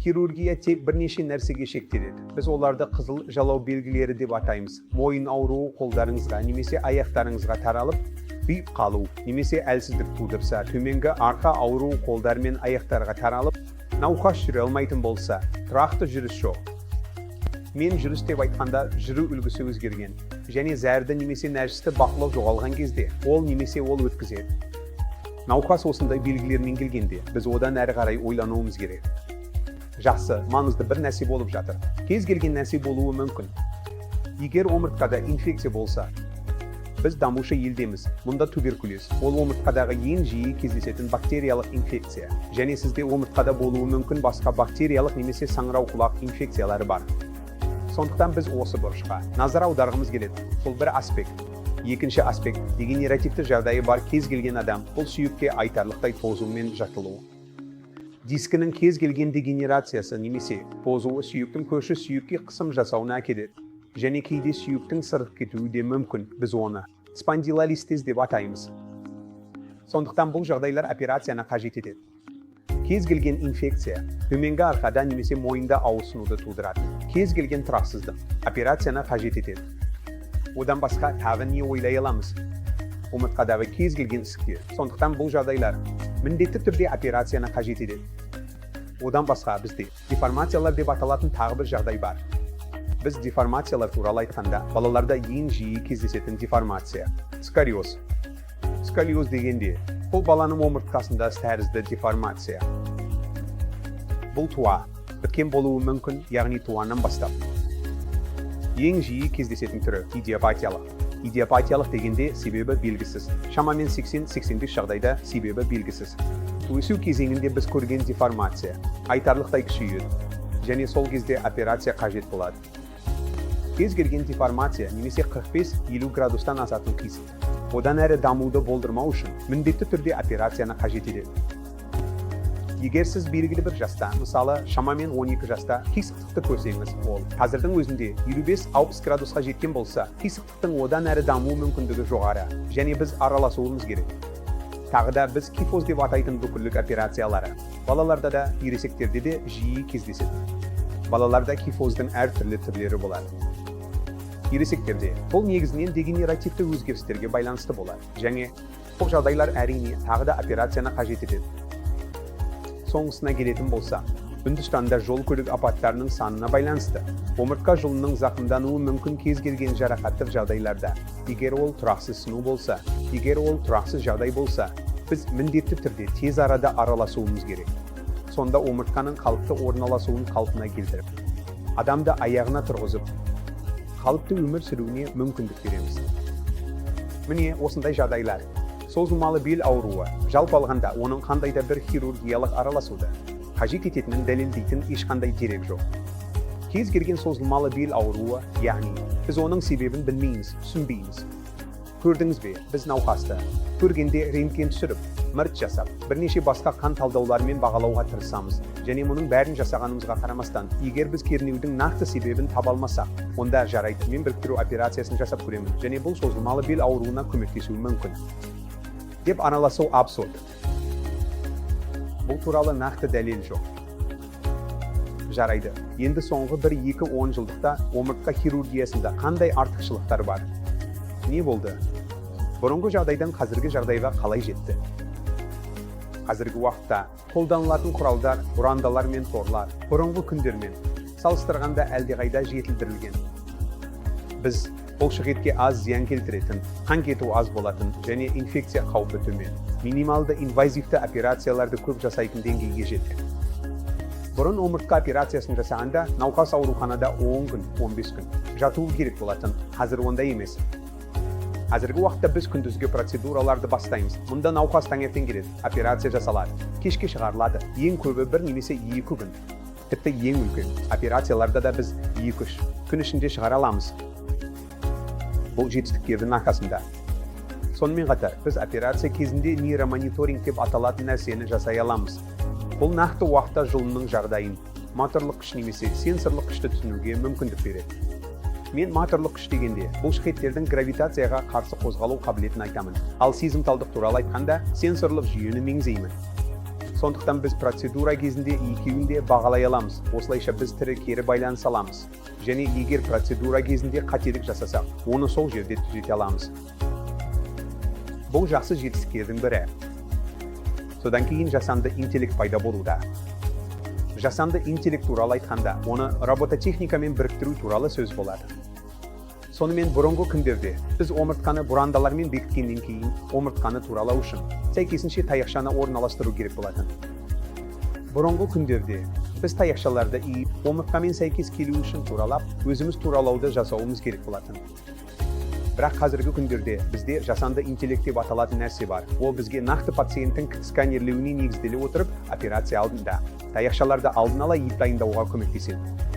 хирургия тек бірнеше нәрсеге шектеледі. Біз оларды қызыл, жалау белгілері деп атаймыз. Мойын ауруы қолдарыңызға немесе аяқтарыңызға таралып, ұйып қалу немесе әлсіздік тудырса, төменгі арқа ауруы қолдар мен аяқтарға таралып, науқас жүре алмайтын болса, тұрақты жүріс жоқ. Мен жүріс деп айтқанда жүру үлгісі өзгерген, және зәрді немесе нәжісті бақылау жоғалған кезде, ол немесе ол өткізеді. Науқас осындай белгілермен келгенде, біз одан әрі қарай ойлануымыз керек. Жақсы, маңызды бір нәрсе болып жатыр. Кез келген нәрсе болуы мүмкін. Егер омыртқада инфекция болса, біз дамушы елдеміз. Мұнда туберкулез, ол омыртқадағы ең жиі кездесетін бактериялық инфекция. Және сізде омыртқада болуы мүмкін басқа бактериялық немесе саңырауқұлақ инфекциялары бар. Сондықтан біз осы бұрышқа назар аударғымыз келеді. Бұл бір аспект. Екінші аспект, дегенеративті жағдайы бар кез келген адам, бұл сүйекке айтарлықтай тозу мен жыртылуы. Дискінің кез келген дегенерациясы немесе тозуы сүйектің көші сүйекке қысым жасауына әкеледі. Және кейде сүйектің сырып кетуі де мүмкін. Біз оны спондилолистез деп атаймыз. Сондықтан бұл жағдайлар операцияны қажет етеді. Кез келген инфекция төменгі арқада немесе мойында ауырсынуды тудырады. Кез келген тұрақсыздық операцияны қажет етеді. Одан басқа тағы не ойлай аламыз? Омыртқадағы кез келген ісіктер. Сондықтан бұл жағдайлар міндетті түрде операцияны қажет етеді. Одан басқа бізде деформациялар деп аталатын тағы бір жағдай бар. Біз деформациялар туралы айтқанда, балаларда ең жиі кездесетін деформация сколиоз. Сколиоз дегенде, бұл баланың омыртқасында тәрізді деформация. Бұл туа, біткен болуы мүмкін, яғни туаның бастап. Ең жиі кездесетін түрі идиопатиялық. Идиопатиялық дегенде себебі белгісіз. Шамамен 80-85 жағдайда себебі белгісіз. Өсу кезеңінде біз көрген деформация айтарлықтай күшейеді, және сол кезде операция қажет болады. Кез келген деформация немесе 45-50 градустан асатын қисық. Одан әрі дамуды болдырмау үшін міндетті түрде операцияны қажет етеді. Егер сіз белгілі бір жаста, мысалы шамамен 12 жаста қисықтықты көрсеңіз, ол қазірдің өзінде 55-60 градусқа жеткен болса, қисықтықтың одан әрі даму мүмкіндігі жоғары, және біз араласуымыз керек. Тағы да біз кифоз деп атайтын бүкілік операциялары. Балаларда да, ересектерде де жиі кездеседі. Балаларда кифоздың әртүрлі түрлері болады. Ересектерде бұл негізінен дегенеративті өзгерістерге байланысты болады, және бұл жағдайлар әрине тағы да операцияны қажет етеді. Соңғысына келетін болса, Үндістанда жол көлік апаттарының санына байланысты омыртқа жолының зақымдануы мүмкін кез келген жарақаттық жағдайларда. Егер ол тұрақсыз сыну болса, егер ол тұрақсыз жағдай болса, біз міндетті түрде тез арада араласуымыз керек. Сонда омыртқаның қалыпты орналасуын қалпына келтіріп, адамды аяғына тұрғызып, қалыпты өмір сүруіне мүмкіндік береміз. Міне осындай жағдайлар. Созылмалы бел ауруы, жалпы алғанда оның қандай да бір хирургиялық араласуды қажет ететінін дәлелдейтін ешқандай дерек жоқ. Кез келген созылмалы бел ауруы, яғни біз оның себебін білмейміз, түсінбейміз. Көрдіңіз бе, біз науқасты көргенде рентген түсіріп, мірт жасап, бірнеше басқа қан талдаулармен бағалауға тырысамыз, және мұның бәрін жасағанымызға қарамастан, егер біз кернеудің нақты себебін таба алмасақ, онда жарайды, мен біріктіру операциясын жасап көремін, және бұл созылмалы бел ауруына көмектесуі мүмкін деп араласу абсурд. Бұл туралы нақты дәлел жоқ. Жарайды, енді соңғы 1-2-10 жылдықта омыртқа хирургиясында қандай артықшылықтар бар? Не болды? Бұрынғы жағдайдан қазіргі жағдайға қалай жетті? Қазіргі уақытта қолданылатын құралдар, бұрандалар мен торлар бұрынғы күндермен салыстырғанда әлдеқайда жетілдірілген. Біз бұлшықетке аз зиян келтіретін, қан кету аз болатын және инфекция қаупі төмен, минималды инвазивті операцияларды көп жасайтын деңгейге жеттік. Бұрын омыртқа операциясын жасағанда науқас ауруханада 10 күн, 15 күн жатуы керек болатын, қазір ондай емес. Қазіргі уақытта біз күндізгі процедураларды бастаймыз. Мұнда науқас таңертең келеді, операция жасалады, кешке шығарылады, ең көбі 1 немесе 2 күн. Тіпті ең үлкен операцияларда да біз 2-3 күн ішінде шығара аламыз. Бұл жетістіктердің арқасында. Сонымен қатар, біз операция кезінде нейромониторинг деп аталатын нәрсені жасай аламыз. Бұл нақты уақытта жұлынның жағдайын, моторлық күш немесе сенсорлық күшті түсінуге мүмкіндік береді. Мен моторлық күш дегенде бұлшықеттердің гравитацияға қарсы қозғалу қабілетін айтамын. Ал сезімталдық туралы айтқанда сенсорлық жүйені меңзеймін. Сондықтан біз процедура кезінде екеуін де бағалай аламыз. Осылайша біз тірі кері байланыс аламыз. Және егер процедура кезінде қателік жасасақ, оны сол жерде түзете аламыз. Бұл жақсы жетістіктердің бірі. Содан кейін жасанды интеллект пайда болуда. Жасанды интеллект туралы айтқанда, оны робототехникамен біріктіру туралы сөз болады. Сонымен бұрынғы күндерде біз омыртқаны бұрандалармен бекіткеннен кейін омыртқаны туралау үшін сәйкесінше таяқшаны орналастыру керек болатын. Бұрынғы күндерде біз таяқшаларды иіп, омыртқамен сәйкес келу үшін туралап, өзіміз туралауды жасауымыз керек болатын. Бірақ қазіргі күндерде бізде жасанды интеллект деп аталатын нәрсе бар. Ол бізге нақты пациенттің сканерлеуіне негізделе отырып, операция алдында таяқшаларды алдын ала иіп дайындауға көмектеседі.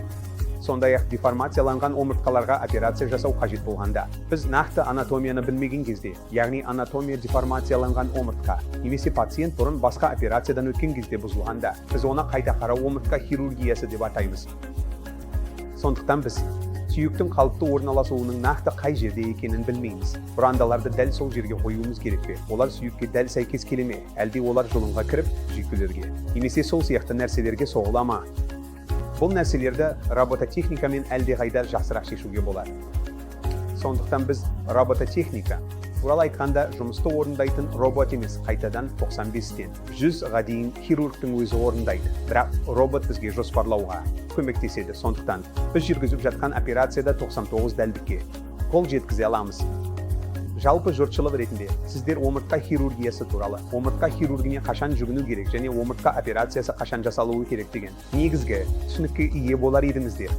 Сондай-ақ деформацияланған омыртқаларға операция жасау қажет болғанда, біз нақты анатомияны білмеген кезде, яғни анатомия деформацияланған омыртқа, немесе пациент бұрын басқа операциядан өткен кезде бұзылғанда, біз оны қайта қарау омыртқа хирургиясы деп атаймыз. Сондықтан біз сүйектің қалыпты орналасуының нақты қай жерде екенін білмейміз. Бұрандаларды дәл сол жерге қоюымыз керек пе? Олар сүйекке дәл сәйкес келе ме? Әлде олар жұлынға кіріп, жүйкелерге, немесе сол сияқты нәрселерге соғыла ма? Бұл нәрселерді робототехникамен әлдеқайда жақсырақ шешуге болады. Сондықтан біз робототехника туралы айтқанда жұмысты орындайтын робот емес, қайтадан 95-тен 100-ға дейін хирургтың өзі орындайды. Бірақ робот бізге жоспарлауға көмектеседі. Сондықтан біз жүргізіп жатқан операцияда 99 дәлдікке қол жеткізе аламыз. Жалпы жұртшылық ретінде сіздер омыртқа хирургиясы туралы, омыртқа хирургіне қашан жүгіну керек және омыртқа операциясы қашан жасалуы керек деген негізгі түсінікке ие болар едіңіздер.